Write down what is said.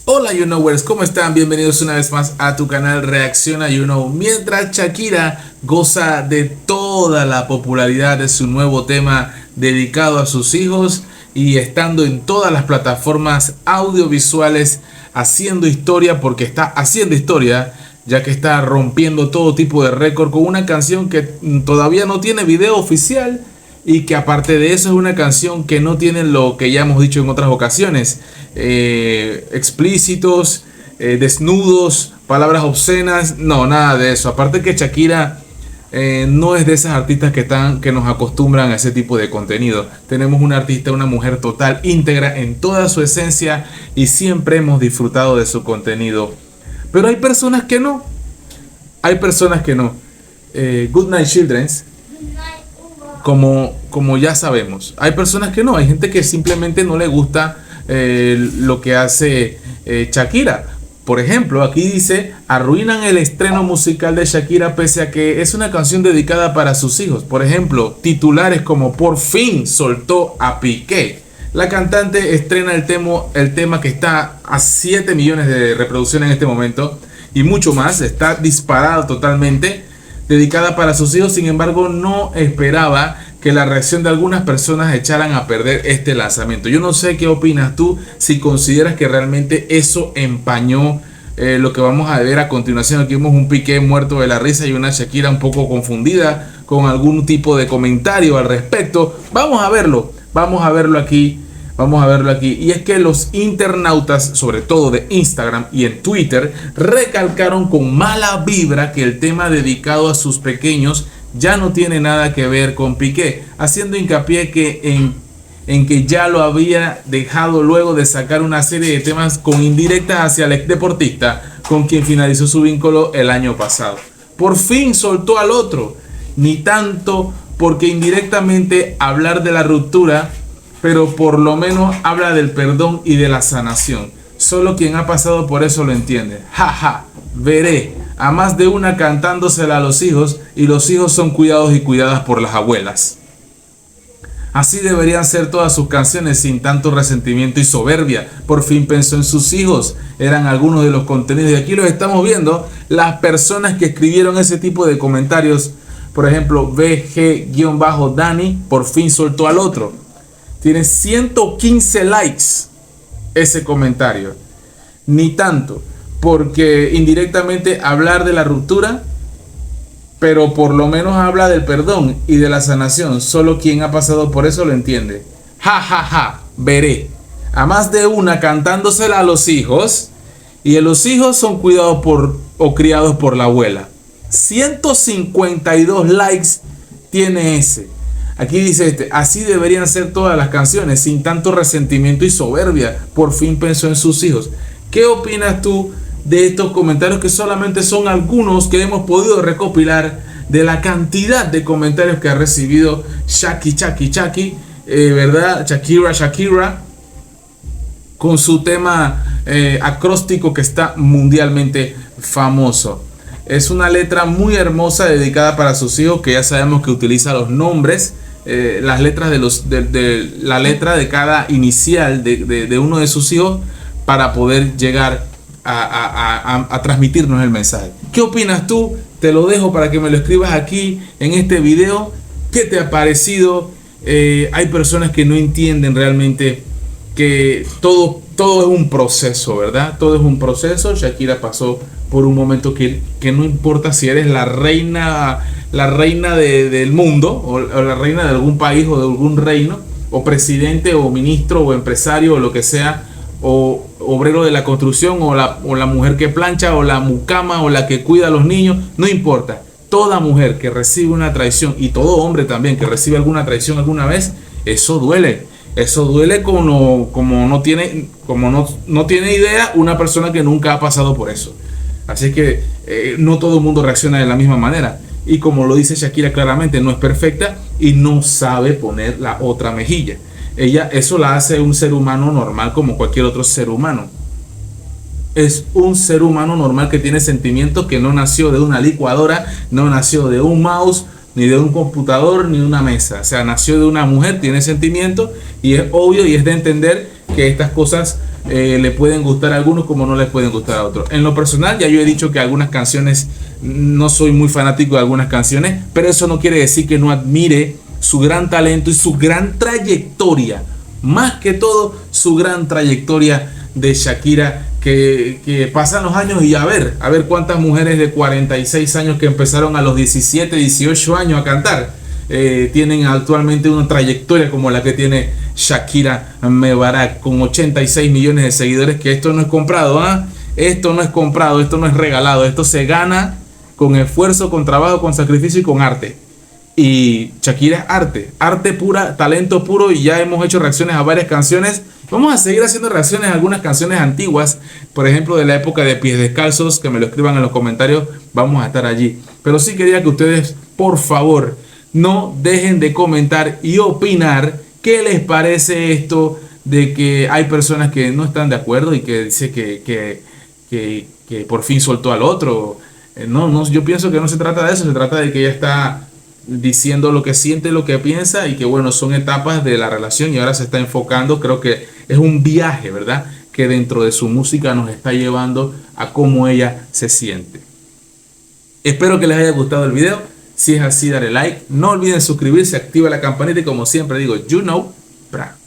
Hola You Knowers, ¿cómo están? Bienvenidos una vez más a tu canal Reacciona You Know. Mientras Shakira goza de toda la popularidad de su nuevo tema dedicado a sus hijos y estando en todas las plataformas audiovisuales haciendo historia, porque está haciendo historia, ya que está rompiendo todo tipo de récord con una canción que todavía no tiene video oficial. Y que aparte de eso es una canción que no tiene lo que ya hemos dicho en otras ocasiones, explícitos, desnudos, palabras obscenas, no, nada de eso. Aparte que Shakira no es de esas artistas que nos acostumbran a ese tipo de contenido. Tenemos una artista, una mujer total, íntegra en toda su esencia y siempre hemos disfrutado de su contenido. Pero hay personas que no, hay personas que no. Good Night Children's. Como ya sabemos, hay personas que no, hay gente que simplemente no le gusta lo que hace Shakira. Por ejemplo, aquí dice: arruinan el estreno musical de Shakira pese a que es una canción dedicada para sus hijos. Por ejemplo, titulares como por fin soltó a Piqué. La cantante estrena el tema que está a 7 millones de reproducciones en este momento y mucho más, está disparado totalmente, dedicada para sus hijos. Sin embargo, no esperaba que la reacción de algunas personas echaran a perder este lanzamiento. Yo no sé qué opinas tú, si consideras que realmente eso empañó lo que vamos a ver a continuación. Aquí vemos un Piqué muerto de la risa y una Shakira un poco confundida con algún tipo de comentario al respecto. Vamos a verlo aquí. Vamos a verlo aquí. Y es que los internautas, sobre todo de Instagram y en Twitter, recalcaron con mala vibra que el tema dedicado a sus pequeños ya no tiene nada que ver con Piqué, haciendo hincapié en que ya lo había dejado luego de sacar una serie de temas con indirectas hacia el ex deportista con quien finalizó su vínculo el año pasado. Por fin soltó al otro, ni tanto porque indirectamente hablar de la ruptura, pero por lo menos habla del perdón y de la sanación. Solo quien ha pasado por eso lo entiende. Jaja, veré a más de una cantándosela a los hijos, y los hijos son cuidados y cuidadas por las abuelas. Así deberían ser todas sus canciones, sin tanto resentimiento y soberbia. Por fin pensó en sus hijos. Eran algunos de los contenidos y aquí los estamos viendo. Las personas que escribieron ese tipo de comentarios, por ejemplo, BG-Dani, por fin soltó al otro. Tiene 115 likes ese comentario. Ni tanto, porque indirectamente hablar de la ruptura, pero por lo menos habla del perdón y de la sanación. Solo quien ha pasado por eso lo entiende. Ja, ja, ja, veré a más de una cantándosela a los hijos, y los hijos son cuidados o criados por la abuela. 152 likes tiene ese. Aquí dice así deberían ser todas las canciones, sin tanto resentimiento y soberbia. Por fin pensó en sus hijos. ¿Qué opinas tú de estos comentarios, que solamente son algunos que hemos podido recopilar de la cantidad de comentarios que ha recibido Shaki, ¿verdad? Shakira, con su tema acróstico que está mundialmente famoso? Es una letra muy hermosa dedicada para sus hijos, que ya sabemos que utiliza los nombres, las letras de la letra de cada inicial de uno de sus hijos para poder llegar a transmitirnos el mensaje. ¿Qué opinas tú? Te lo dejo para que me lo escribas aquí en este video. ¿Qué te ha parecido? Hay personas que no entienden realmente que todo es un proceso, ¿verdad? Todo es un proceso. Shakira pasó por un momento que no importa si eres la reina del mundo, o la reina de algún país o de algún reino, o presidente o ministro o empresario o lo que sea, o obrero de la construcción, o la mujer que plancha, o la mucama, o la que cuida a los niños, no importa. Toda mujer que recibe una traición, y todo hombre también que recibe alguna traición alguna vez, eso duele. Eso duele como no tiene idea una persona que nunca ha pasado por eso. Así que no todo el mundo reacciona de la misma manera. Y como lo dice Shakira claramente, no es perfecta y no sabe poner la otra mejilla. Ella eso la hace un ser humano normal como cualquier otro ser humano. Es un ser humano normal que tiene sentimientos, que no nació de una licuadora, no nació de un mouse, ni de un computador, ni de una mesa. O sea, nació de una mujer, tiene sentimientos, y es obvio y es de entender que estas cosas le pueden gustar a algunos como no les pueden gustar a otros. En lo personal, ya yo he dicho que algunas canciones, no soy muy fanático de algunas canciones, pero eso no quiere decir que no admire su gran talento y su gran trayectoria. Más que todo, su gran trayectoria de Shakira, que pasan los años y a ver cuántas mujeres de 46 años que empezaron a los 17, 18 años a cantar, tienen actualmente una trayectoria como la que tiene Shakira Mebarak, con 86 millones de seguidores, que esto no es comprado, esto no es comprado, esto no es regalado, esto se gana con esfuerzo, con trabajo, con sacrificio y con arte. Y Shakira es arte pura, talento puro, y ya hemos hecho reacciones a varias canciones. Vamos a seguir haciendo reacciones a algunas canciones antiguas, por ejemplo de la época de Pies Descalzos, que me lo escriban en los comentarios, vamos a estar allí. Pero sí quería que ustedes, por favor, no dejen de comentar y opinar qué les parece esto de que hay personas que no están de acuerdo y que dice que por fin soltó al otro. No, yo pienso que no se trata de eso, se trata de que ella está diciendo lo que siente, lo que piensa, y que bueno, son etapas de la relación y ahora se está enfocando. Creo que es un viaje, ¿verdad?, que dentro de su música nos está llevando a cómo ella se siente. Espero que les haya gustado el video. Si es así, dale like, no olviden suscribirse, activa la campanita y como siempre digo, you know, bra.